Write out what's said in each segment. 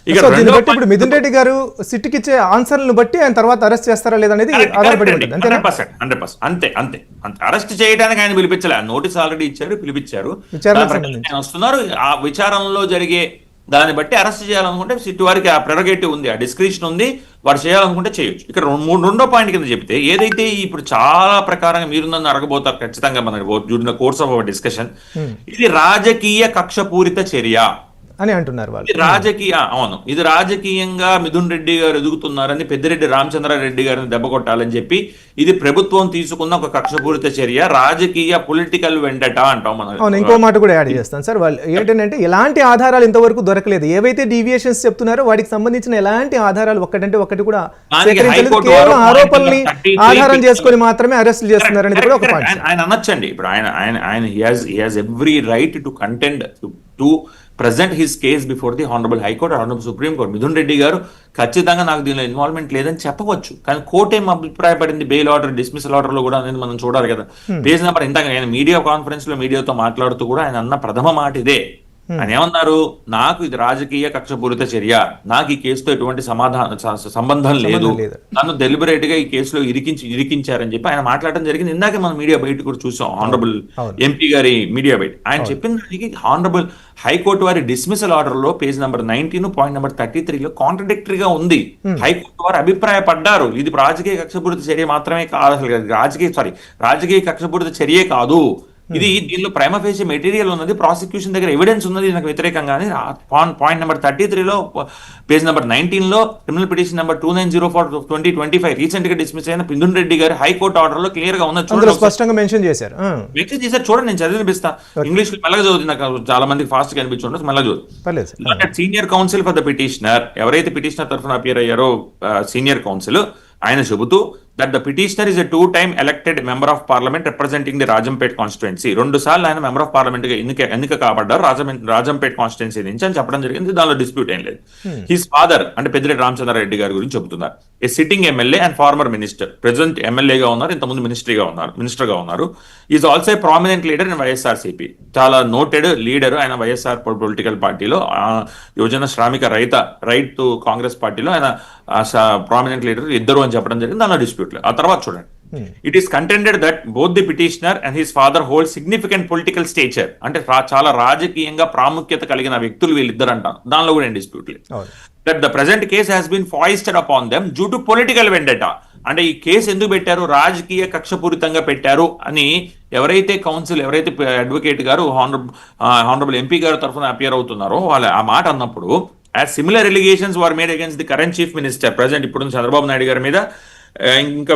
దీన్ని బట్టి ఇప్పుడు మిథున్ రెడ్డి గారు సిట్కి ఇచ్చే ఆన్సర్లను బట్టి ఆయన తర్వాత అరెస్ట్ చేస్తారా లేదనేది ఆధారపడి ఉంటుంది. 100% అంతే అంతే అంతే. అరెస్ట్ చేయడానికి ఆయన పిలిపించలే, నోటీస్ ఆల్రెడీ ఇచ్చారు, పిలిపించారు, వస్తున్నారు. ఆ విచారణలో జరిగే దాన్ని బట్టి అరెస్ట్ చేయాలనుకుంటే సిట్ వారికి ఆ ప్రెరగేటివ్ ఉంది, ఆ డిస్క్రిప్షన్ ఉంది, వారు చేయాలనుకుంటే చేయొచ్చు. ఇక్కడ రెండో పాయింట్ కింద చెప్తే ఏదైతే ఇప్పుడు చాలా ప్రకారంగా మీరు నన్ను అడగబోతారు ఖచ్చితంగా మనకి during the course of our discussion, ఇది రాజకీయ కక్షపూరిత చర్య అని అంటున్నారు వాళ్ళు. అవును, ఇది రాజకీయంగా మిథున్ రెడ్డి గారు ఎదుగుతున్నారని పెద్దిరెడ్డి రామచంద్రారెడ్డి గారిని దెబ్బ కొట్టాలని చెప్పి ఇది ప్రభుత్వం తీసుకున్న ఒక కక్షపూరిత చర్య, రాజకీయ పొలిటికల్ వెండట అంటాం మనం. అవును, ఇంకో మాట కూడా యాడ్ చేస్తాను సార్. వాళ్ళు ఏంటంటే ఎలాంటి ఆధారాలు ఇంతవరకు దొరకలేదు, ఏవైతే డీవియేషన్స్ చెప్తున్నారో వాటికి సంబంధించిన ఎలాంటి ఆధారాలు ఒక్కటంటే ఒక్కటి కూడా కేవలం ఆరోపణల్ని ఆధారం చేసుకొని మాత్రమే అరెస్ట్ చేస్తున్నారు అనేది కూడా ఒక పాయింట్. ఆయన అనొచ్చండి, ఇప్పుడు ఆయన he has every right to contend to present his case before the Honorable High Court or Honorable Supreme Court. Mithun Reddy గారు ఖచ్చితంగా నాకు దీనిలో ఇన్వాల్వ్మెంట్ లేదని చెప్పవచ్చు, కానీ కోర్టు ఏం అభిప్రాయపడింది బెయిల్ ఆర్డర్ డిస్మిసల్ ఆర్డర్ లో కూడా అనేది మనం చూడాలి కదా. పేజ్ నెంబర్ ఇంతగా ఆయన మీడియా కాన్ఫరెన్స్ లో మీడియాతో మాట్లాడుతూ కూడా ఆయన అన్న ప్రథమ మాట ఇదే. ఆయన ఏమన్నారు, నాకు ఇది రాజకీయ కక్షపూరిత చర్య, నాకు ఈ కేసుతో ఎటువంటి సంబంధం లేదు, నన్ను డెలిబరేట్ గా ఈ కేసులో ఇరికించారని చెప్పి ఆయన మాట్లాడడం జరిగింది. ఇందాక మనం మీడియా బయట కూడా చూసాం, ఆనరబుల్ ఎంపీ గారి మీడియా బయట ఆయన చెప్పిన దానికి ఆనరబుల్ హైకోర్టు వారి డిస్మిసల్ ఆర్డర్ లో పేజ్ నెంబర్ 19 పాయింట్ నెంబర్ 33లో కాంట్రడిక్టరీగా ఉంది. హైకోర్టు వారు అభిప్రాయపడ్డారు ఇది రాజకీయ కక్షపూరిత చర్య మాత్రమే కాదు, రాజకీయ కక్షపూరిత చర్యే కాదు, ఇది దీనిలో ప్రైమ ఫేసి మెటీరియల్ ఉన్నది, ప్రాసిక్యూషన్ దగ్గర ఎవిడెన్స్ ఉన్నది నాకు వ్యతిరేకంగానే. పాయింట్ నెంబర్ 33లో పేజ్ నెంబర్ 19లో క్రిమినల్ పిటిషన్ నెంబర్ 2904/2025 రీసెంట్ గా డిస్మిస్ అయిన మిథున్ రెడ్డి గారి హైకోర్టు ఆర్డర్ లో క్లియర్ గా ఉన్నది, స్పష్టంగా మెన్షన్ చేశారు. చూడండి, నేను చదివినిపిస్తా, ఇంగ్లీష్ లో మెల్లగా చదువుతుంది, నాకు చాలా మందికి ఫాస్ట్ గా అనిపించు, మెల్లగా చదువు. Senior council for the petitioner, ఎవరైతే పిటిషనర్ తరఫున అపియర్ అయ్యారో సీనియర్ కౌన్సిల్, ఆయన చెబుతూ that the petitioner is a two-time elected member of parliament representing the Rajampet constituency. 2 సార్లు ఆయన మెంబర్ ఆఫ్ పార్లమెంట్ గా ఎన్నిక కాబడ్డారు రాజంపేట్ కాన్స్టిట్యున్సీ నుంచి అని చెప్పడం జరిగింది. దానిలో డిస్ప్యూట్ ఏం లేదు. హిస్ ఫాదర్ అంటే పెద్దిరెడ్డి రామచంద్రారెడ్డి గారి గురించి చెబుతున్నారు. A sitting MLA and former minister, present ఎమ్మెల్యేగా ఉన్నారు, ఇంతకుముందు మినిస్టర్ గా ఉన్నారు. Is also a prominent leader in YSRCP, చాలా నోటెడ్ లీడర్ ఆయన వైఎస్ఆర్ పొలిటికల్ పార్టీలో, యువజన శ్రామిక రైట్ టు కాంగ్రెస్ పార్టీలో ఆయన ప్రామినెంట్ లీడర్ ఇద్దరు అని చెప్పడం జరిగింది. దానిలో డిస్ప్యూట్. ఆ తర్వాత చూడండి, it is contended that both the petitioner and his father hold significant political stature, అంటే చాలా రాజకీయంగా ప్రాముఖ్యత కలిగిన వ్యక్తులు వీళ్ళిద్దరు అంటారు. దానిలో కూడా ఏం డిస్ప్యూట్ లేదు. That the present case has been foisted upon them due to political vendetta, అంటే ఈ కేసు ఎందుకు పెట్టారు, రాజకీయ కక్షపూరితంగా పెట్టారు అని ఎవరైతే కౌన్సిల్, ఎవరైతే అడ్వకేట్ గారు హానరబుల్ ఎంపీ గారు తరఫున అపియర్ అవుతున్నారో వాళ్ళు ఆ మాట అన్నప్పుడు, as similar allegations were made against the current chief minister, present ఇప్పుడు చంద్రబాబు నాయుడు గారి మీద, ఇంకా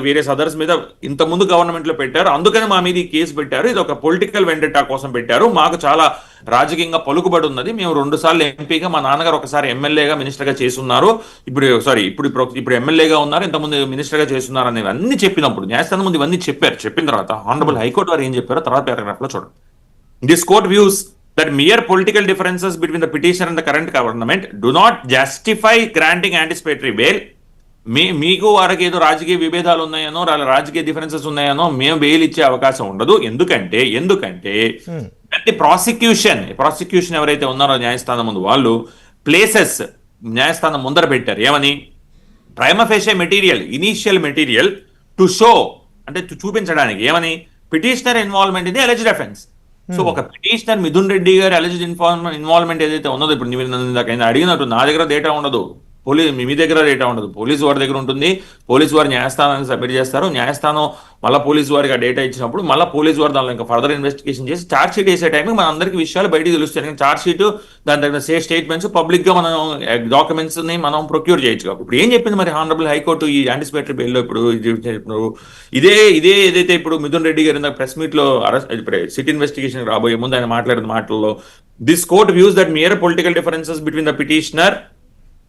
వేరే అదర్స్ మీద ఇంత ముందు గవర్నమెంట్ లో పెట్టారు, అందుకని మా మీద ఈ కేసు పెట్టారు, ఇది ఒక పొలిటికల్ వెండటా కోసం పెట్టారు, మాకు చాలా రాజకీయంగా పలుకుబడి ఉన్నది, మేము 2 సార్లు ఎంపీగా, మా నాన్నగారు ఒకసారి ఎమ్మెల్యేగా మినిస్టర్ గా చేస్తున్నారు, ఇప్పుడు ఎమ్మెల్యేగా ఉన్నారు, ఇంతకుముందు మినిస్టర్ గా చేస్తున్నారు అనేవి అన్ని చెప్పినప్పుడు న్యాయస్థానం ముందు ఇవన్నీ చెప్పిన తర్వాత ఆనరబుల్ హైకోర్టు వారు ఏం చెప్పారో తర్వాత పారాగ్రాఫ్ లో చూడండి. This court views that mere political differences between the petitioner and the current government do not justify granting anticipatory bail. మీకు వారికి ఏదో రాజకీయ విభేదాలు ఉన్నాయనో, రాజకీయ డిఫరెన్సెస్ ఉన్నాయనో మేము బెయిల్ ఇచ్చే అవకాశం ఉండదు. ఎందుకంటే ప్రాసిక్యూషన్ ఎవరైతే ఉన్నారో న్యాయస్థానం ముందు వాళ్ళు ప్లేసెస్ న్యాయస్థానం ముందర పెట్టారు ఏమని, prima facial material, initial material to show, అంటే చూపించడానికి ఏమని, petitioner involvement in the alleged offence. So ఒక పిటిషనర్ మిథున్ రెడ్డి గారి అలెజ్డ్ ఇన్వాల్వ్మెంట్ ఏదైతే ఉన్నదో, ఇప్పుడు మీరు అడిగినట్టు నా దగ్గర డేటా ఉండదు, మీ దగ్గర డేటా ఉండదు, పోలీసు వారి దగ్గర ఉంటుంది, పోలీసు వారు న్యాయస్థానానికి సబ్మిట్ చేస్తారు, న్యాయస్థానం మళ్ళీ పోలీసు వారికి ఆ డేటా ఇచ్చినప్పుడు మళ్ళీ పోలీసు వారు దానిలో ఇంకా ఫర్దర్ ఇన్వెస్టిగేషన్ చేసి ఛార్జ్ షీట్ వేసే టైంకి మన అందరికీ విషయాలు బయటకు తెలుస్తాయి. ఛార్జ్ షీట్ దాని దగ్గర స్టేట్మెంట్స్ పబ్లిక్ గా మనం డాక్యుమెంట్స్ ని మనం ప్రొక్యూర్ చేయొచ్చు. ఇప్పుడు ఏం చెప్పింది మరి హానరబుల్ హైకోర్టు ఈ యాంటిసిపేటరీ బెయిల్ లో, ఇప్పుడు ఇదే ఏదైతే ఇప్పుడు మిథున్ రెడ్డి గారి ప్రెస్ మీట్ లో సిట్ ఇన్వెస్టిగేషన్ రాబోయే ముందు ఆయన మాట్లాడిన మాటల్లో, this court views that mere political differences between the petitioner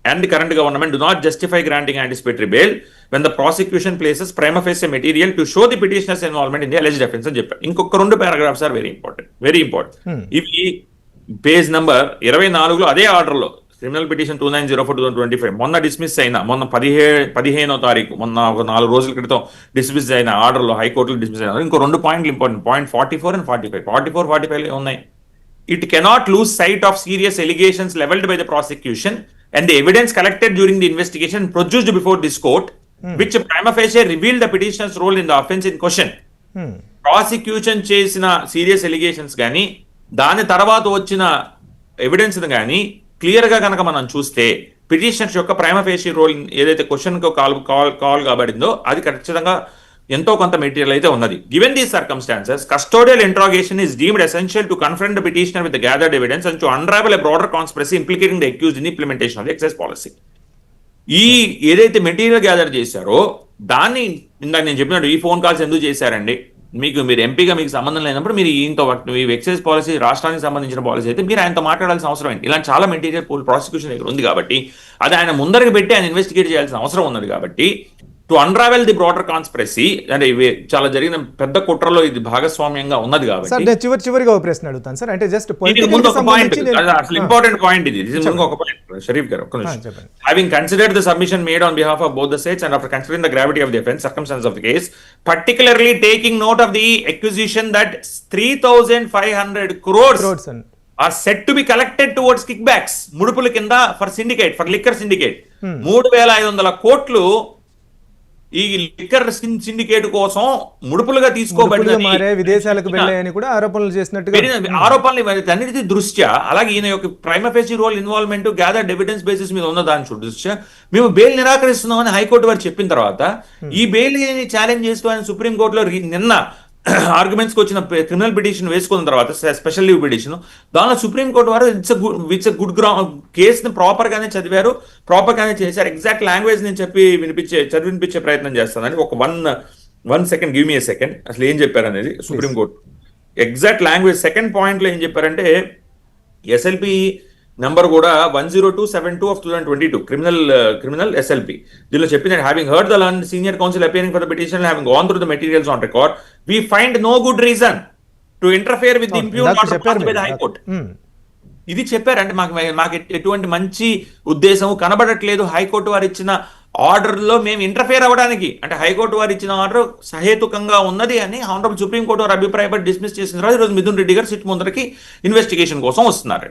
and the current government do not justify granting anticipatory bail when the prosecution places prima facie material to show the petitioner's involvement in the alleged offence అని చెప్పారు. ఇంకొక 2 paragraphs are very important. ఇవి page number 24లో అదే order లో criminal petition 2904/2025 మొన్న dismiss అయిన, మొన్న 15వ తారీఖు, మొన్న ఒక 4 రోజుల క్రితం డిస్మిస్ అయిన ఆర్డర్ లో హైకోర్టులో డిస్మిస్ అయిన ఇంకో 2 పాయింట్లు ఇంపార్టెంట్, పాయింట్ 44 and 45. 44, 45 ఉన్నాయి. It cannot lose sight of serious allegations leveled by the prosecution and the evidence collected during the investigation produced before this court, which prima facie revealed the petitioner's role in the offense in question. Prosecution చేసిన serious allegations కానీ దాని తర్వాత వచ్చిన evidence కానీ clear గా కనుక మనం చూస్తే పిటిషనర్స్ యొక్క ప్రైమా ఫేషియల్ రోల్ ఏదైతే క్వశ్చన్ కాల్ కాబడిందో అది ఖచ్చితంగా ఎంతో కొంత మెటీరియల్ అయితే ఉన్నది. Given these circumstances, custodial interrogation is deemed essential to confront the petitioner with the gathered evidence and to unravel a broader conspiracy implicating the accused in implementation of the excise policy. ఈ ఏదైతే material gather చేశారో దాన్ని ఇందాక నేను చెప్పినట్టు ఈ phone calls ఎందుకు చేశారండి, మీరు ఎంపీగా మీకు సంబంధం లేనప్పుడు మీరు ఈయనతో ఈ ఎక్సైజ్ పాలసీ రాష్ట్రానికి సంబంధించిన పాలసీ అయితే మీరు ఆయనతో మాట్లాడాల్సిన అవసరం ఏంటి? ఇలాంటి చాలా మెటీరియల్ ప్రాసిక్యూషన్ దగ్గర ఉంది కాబట్టి అది ఆయన ముందరకు పెట్టి ఆయన ఇన్వెస్టిగేట్ చేయాల్సిన అవసరం ఉన్నది. కాబట్టి to unravel the broader conspiracy, అంటే ఇవి చాలా జరిగిన పెద్ద కుట్రలో ఇది భాగస్వామ్యంగా ఉన్నది కాబట్టి చివరిగా ఒక ప్రశ్న అడుగుతాను సార్. అంటే జస్ట్ అసలు ఇంపార్టెంట్ పాయింట్ ఇది ఒక పాయింట్ షరీఫ్ గారు, having considered the submission made on behalf of both the states and after considering the gravity of the offence, circumstances of the case, particularly taking note of the accusation that 3,500 crores are said to be collected towards kickbacks, ముడుపుల కింద for syndicate, for liquor syndicate 3,500 కోట్లు ఈ liquor syndicate కోసం ముడుపులుగా తీసుకోబడి విదేశాలకు వెళ్ళాయని కూడా ఆరోపణలు చేసినట్టుగా ఆరోపణలు అన్నిటి దృష్ట్యా, అలాగే ఈయన యొక్క prima facie role involvement gathered evidence basis మీద ఉన్న దాని దృష్ట్యా మేము బెయిల్ నిరాకరిస్తున్నామని హైకోర్టు వారు చెప్పిన తర్వాత ఈ బెయిల్ ఛాలెంజ్ చేస్తూ ఆయన సుప్రీంకోర్టులో నిన్న ఆర్గ్యుమెంట్స్కి వచ్చిన క్రిమినల్ పిటిషన్ వేసుకున్న తర్వాత స్పెషల్ లీవ్ పిటిషన్, దానిలో సుప్రీంకోర్టు వారు ఇట్స్ గుడ్ గ్రౌండ్ కేసుని ప్రాపర్ గానే చదివారు, ప్రాపర్ గానే చేశారు. ఎగ్జాక్ట్ లాంగ్వేజ్ నేను చదివినిపించే ప్రయత్నం చేస్తానని ఒక వన్ సెకండ్, గివ్ మీ ఏ సెకండ్, అసలు ఏం చెప్పారు అనేది supreme court exact language second point లో ఏం చెప్పారంటే ఎస్ఎల్పి నంబర్ కూడా 10272 of 2022 క్రిమినల్ ఎస్ఎల్పి. దీనిలో చెప్పింది, having heard the learned senior counsel appearing for the petition, having gone through the materials on record, we find no good reason to interfere with the impugned order passed by the high court. ఇది చెప్పారంటే మాకు ఎటువంటి మంచి ఉద్దేశం కనబడట్లేదు high court వారు ఇచ్చిన order లో మేము ఇంటర్ఫియర్ అవ్వడానికి, అంటే హైకోర్టు వారు ఇచ్చిన ఆర్డర్ సహేతుకంగా ఉన్నది అని ఆనరబుల్ సుప్రీంకోర్టు వారు అభిప్రాయపడి డిస్మిస్ చేసిన తర్వాత ఈరోజు మిథున్ రెడ్డి గారు సిట్ ముందరకి ఇన్వెస్టిగేషన్ కోసం వస్తున్నారు.